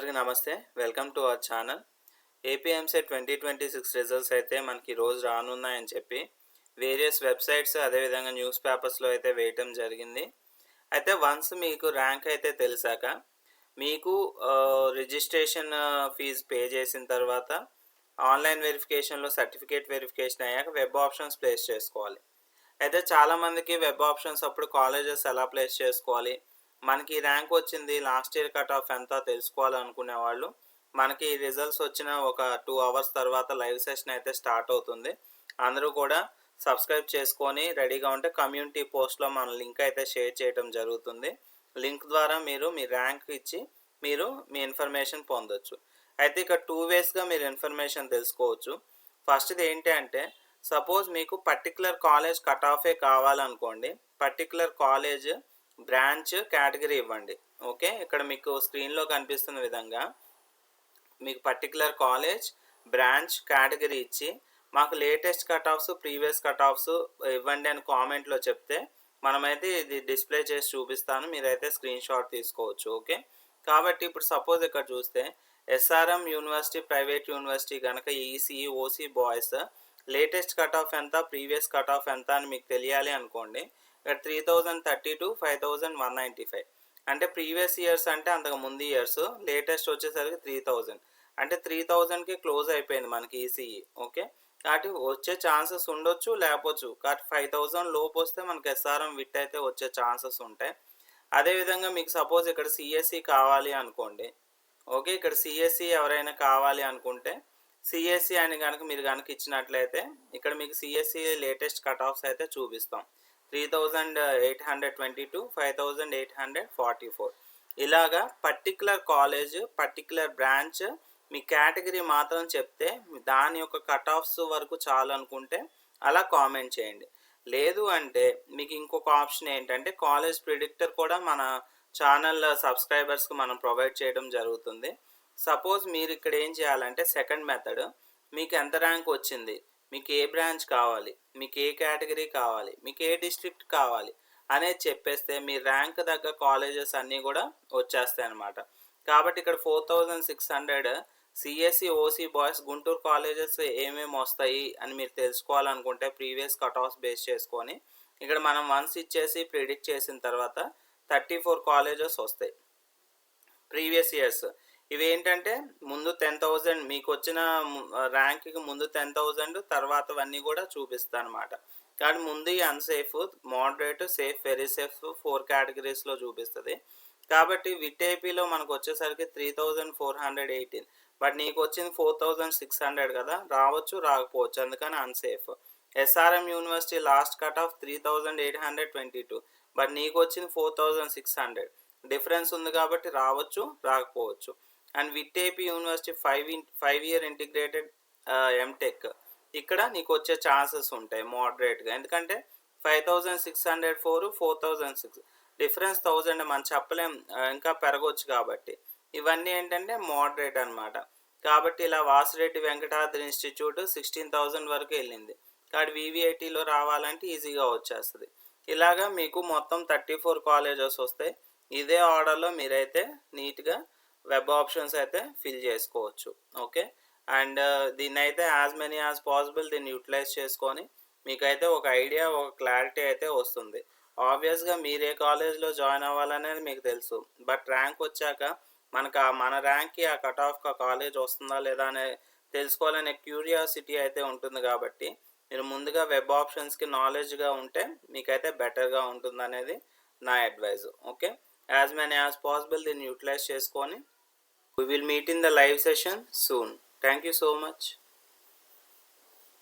అందరికీ నమస్తే. Welcome to our channel. AP EAMCET 2026 results అయితే మనకి రోజు రానున్నాయని చెప్పి వేరియస్ వెబ్‌సైట్స్ అదేవిధంగా న్యూస్ పేపర్స్‌లో అయితే వేయటం జరిగింది. అయితే వన్స్ మీకు ర్యాంక్ అయితే తెలిసాక మీకు రిజిస్ట్రేషన్ ఫీజ్ పే చేసిన తర్వాత ఆన్‌లైన్ వెరిఫికేషన్‌లో సర్టిఫికేట్ వెరిఫికేషన్ అయ్యాక వెబ్ ఆప్షన్స్ ప్లేస్ చేసుకోవాలి. అయితే చాలామందికి వెబ్ ఆప్షన్స్ అప్పుడు కాలేజెస్ ఎలా ప్లేస్ చేసుకోవాలి, మనకి ర్యాంక్ వచ్చింది లాస్ట్ ఇయర్ కట్ ఆఫ్ ఎంత తెలుసుకోవాలనుకునే వాళ్ళు మనకి రిజల్ట్స్ వచ్చిన ఒక 2 అవర్స్ తర్వాత లైవ్ సెషన్ అయితే స్టార్ట్ అవుతుంది. అందరూ కూడా సబ్స్క్రైబ్ చేసుకొని రెడీగా ఉంటే కమ్యూనిటీ పోస్ట్‌లో మన లింక్ అయితే షేర్ చేయడం జరుగుతుంది. లింక్ ద్వారా మీరు మీ ర్యాంక్ ఇచ్చి మీరు మీ ఇన్ఫర్మేషన్ పొందొచ్చు. అయితే ఇక్కడ 2 వేస్‌గా మీరు ఇన్ఫర్మేషన్ తెలుసుకోవచ్చు. ఫస్ట్‌ది ఏంటి అంటే సపోజ్ మీకు పర్టిక్యులర్ కాలేజ్ కట్ ఆఫే కావాలనుకోండి. పర్టిక్యులర్ కాలేజ్, బ్రాంచ్, కేటగిరీ ఇవ్వండి. ఓకే. ఇక్కడ మీకు స్క్రీన్‌లో కనిపిస్తున్న విధంగా మీకు పర్టిక్యులర్ కాలేజ్, బ్రాంచ్, కేటగిరీ ఇచ్చి మాకు latest cut offs, previous cut offs ఇవ్వండి అని కామెంట్‌లో చెప్తే మనమైతే ఇది డిస్‌ప్లే చేసి చూపిస్తాను. మీరైతే స్క్రీన్ షాట్ తీసుకోవచ్చు. ఓకే. కాబట్టి ఇప్పుడు సపోజ్ ఇక్కడ చూస్తే ఎస్ఆర్ఎం యూనివర్సిటీ ప్రైవేట్ యూనివర్సిటీ గనక ECE, OC boys latest cut off ఎంత, ప్రీవియస్ కట్ ఆఫ్ ఎంత అని మీకు తెలియాలి అనుకోండి. ఇక్కడ 3032, 5195 అంటే ప్రీవియస్ ఇయర్స్ అంటే అంతకు ముందు ఇయర్స్, లేటెస్ట్ వచ్చేసరికి 3000 అంటే 3000కి క్లోజ్ అయిపోయింది మనకి ఈసీఈ. ఓకే. కాబట్టి వచ్చే ఛాన్సెస్ ఉండొచ్చు, లేకపోవచ్చు. కాబట్టి 5000 లోపు వస్తే మనకి ఎస్ఆర్ఎం విట్ అయితే వచ్చే ఛాన్సెస్ ఉంటాయి. అదేవిధంగా మీకు సపోజ్ ఇక్కడ సిఎస్ఈ కావాలి అనుకోండి. ఓకే. ఇక్కడ సిఎస్ఈ ఎవరైనా కావాలి అనుకుంటే సిఎస్ఈ అని గనక మీరు గనక ఇచ్చినట్లయితే ఇక్కడ మీకు సిఎస్ఈ లేటెస్ట్ కట్ ఆఫ్స్ అయితే చూపిస్తాం. 3822, 5844 ఇలాగా పర్టిక్యులర్ కాలేజ్, పర్టిక్యులర్ బ్రాంచ్, మీ కేటగిరీ మాత్రం చెప్తే దాని యొక్క కట్ ఆఫ్స్ వరకు చాలు అనుకుంటే అలా కామెంట్ చేయండి. లేదు అంటే మీకు ఇంకొక ఆప్షన్ ఏంటంటే కాలేజ్ ప్రిడిక్టర్ కూడా మన ఛానల్ సబ్స్క్రైబర్స్‌కి మనం ప్రొవైడ్ చేయడం జరుగుతుంది. సపోజ్ మీరు ఇక్కడ ఏం చేయాలంటే సెకండ్ మెథడ్ మీకు ఎంత ర్యాంక్ వచ్చింది, మీకు ఏ బ్రాంచ్ కావాలి, మీకు ఏ కేటగిరీ కావాలి, మీకు ఏ డిస్ట్రిక్ట్ కావాలి అనేది చెప్పేస్తే మీ ర్యాంక్ తగ్గ కాలేజెస్ అన్నీ కూడా వచ్చేస్తాయి అన్నమాట. కాబట్టి ఇక్కడ 4600 CSC, OC boys Guntur colleges ఏమేమి వస్తాయి అని మీరు తెలుసుకోవాలనుకుంటే ప్రీవియస్ కట్ ఆఫ్స్ బేస్ చేసుకొని ఇక్కడ మనం వన్స్ ఇచ్చేసి ప్రిడిక్ట్ చేసిన తర్వాత 34 కాలేజెస్ వస్తాయి ప్రీవియస్ ఇయర్స్. ఇవేంటంటే ముందు 10,000 మీకొచ్చిన ర్యాంక్‌కి ముందు 10,000 తర్వాతవన్నీ కూడా చూపిస్తదనమాట. కానీ ముందు ఈ unsafe, moderate, safe, very safe 4 కేటగిరీస్‌లో చూపిస్తది. కాబట్టి విట్ ఏపీలో మనకొచ్చేసరికి 3418 బట్ నీకొచ్చింది 4600 కదా! రావచ్చు, రాకపోవచ్చు. అందుకని unsafe. SRM university last cut off 3822 but నీకొచ్చింది 4600 డిఫరెన్స్ ఉంది కాబట్టి రావచ్చు, రాకపోవచ్చు. And VIT AP university 5 year integrated MTech ఇక్కడ నీకు వచ్చే ఛాన్సెస్ ఉంటాయి మోడరేట్‌గా. ఎందుకంటే 5604, 4006 డిఫరెన్స్ 1000 మనం చెప్పలేం, ఇంకా పెరగొచ్చు కాబట్టి. ఇవన్నీ ఏంటంటే మోడరేట్ అనమాట. కాబట్టి ఇలా వాసిరెడ్డి వెంకటాద్రి ఇన్‌స్టిట్యూట్ 16,000 వరకు వెళ్ళింది. కాబట్టి వీవీఐటీలో రావాలంటే ఈజీగా వచ్చేస్తది. ఇలాగా మీకు మొత్తం 34 కాలేజెస్ వస్తాయి. ఇదే ఆర్డర్‌లో మీరైతే నీట్‌గా వెబ్ ఆప్షన్స్ అయితే ఫిల్ చేసుకోవచ్చు. ఓకే. అండ్ దీన్నైతే యాజ్ మెనీ యాజ్ పాసిబుల్ దీన్ని యుటిలైజ్ చేసుకొని మీకైతే ఒక ఐడియా, ఒక క్లారిటీ అయితే వస్తుంది. ఆబ్వియస్‌గా మీరు ఏ కాలేజ్‌లో జాయిన్ అవ్వాలనేది మీకు తెలుసు. బట్ ర్యాంక్ వచ్చాక మనకు మన ర్యాంక్‌కి ఆ కట్ ఆఫ్‌కి ఆ కాలేజ్ వస్తుందా లేదా అనే తెలుసుకోవాలనే క్యూరియాసిటీ అయితే ఉంటుంది కాబట్టి మీరు ముందుగా వెబ్ ఆప్షన్స్‌కి నాలెడ్జ్‌గా ఉంటే మీకైతే బెటర్‌గా ఉంటుందనేది నా advice. Okay. As many as possible దీన్ని యుటిలైజ్ చేసుకొని we will meet in the live session soon. Thank you so much.